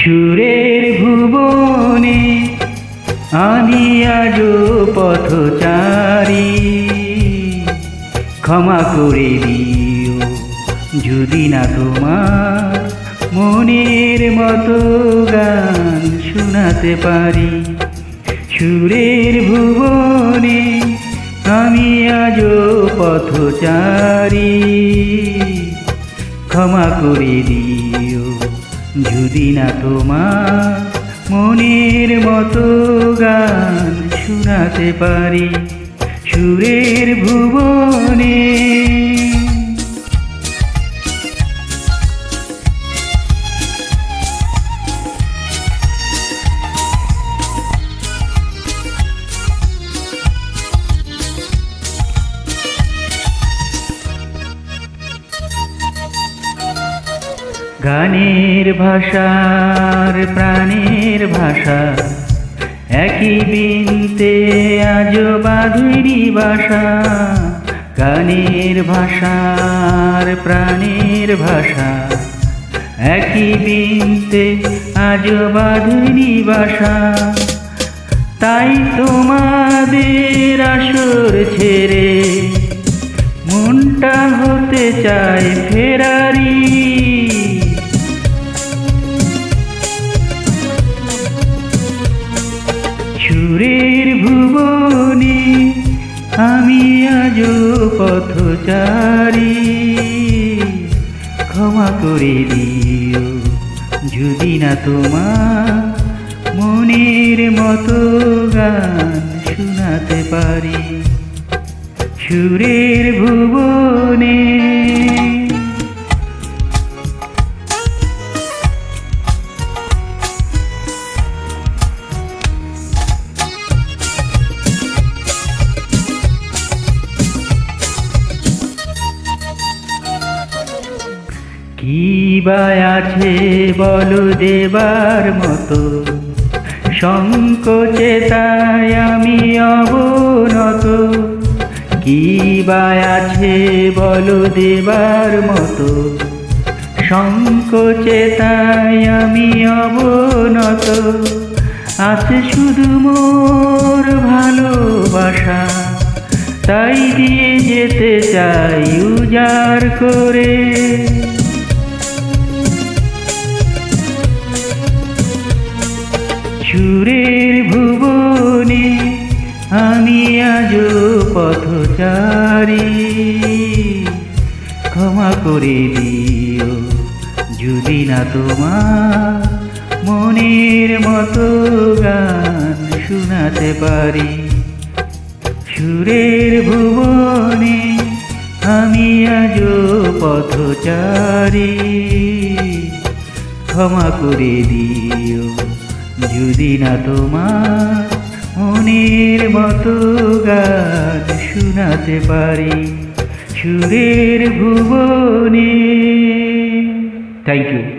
সুরের ভুবনে আমি আজো পথচারী, ক্ষমা করে দিও যদি না তোমার মনের মতো গান শোনাতে পারি। সুরের ভুবনে আমি আজো পথচারী, ক্ষমা করে দিও যদি না তোমার মনের মতো গান শোনাতে পারি। সুরের ভুবনে গানের ভাষার প্রাণের ভাষা একই বিনতে আজ বাঁধেরি বাসা। গানের ভাষার প্রাণের ভাষা একই বিনতে আজ বাঁধেরি বাসা। তাই তোমাদের আসর ছেড়ে মনটা হতে চায় ফেরারি। সুরের ভুবনে আমি আজো পথচারী, ক্ষমা করে দিও যদি না তোমার মনের মতো গান শোনাতে পারি। সুরের ভুবনে কি বা আছে বলো দেবার মতো, সংকোচে তাই আমি অবনত। কি বা আছে বলো দেবার মতো, সংকোচে তাই আমি অবনত। আছে শুধু মোর ভালোবাসা, তাই দিয়ে যেতে চাই উজাড় করে। সুরের ভুবনে আমি আজো পথচারী, ক্ষমা করে দিও যদি না তোমার মনের মতো গান শোনাতে পারি। সুরের ভুবনে আমি আজো পথচারী, ক্ষমা করে দিও যদি না তোমার মনের মতো গান শোনাতে পারি। সুরের ভুবনে। Thank you.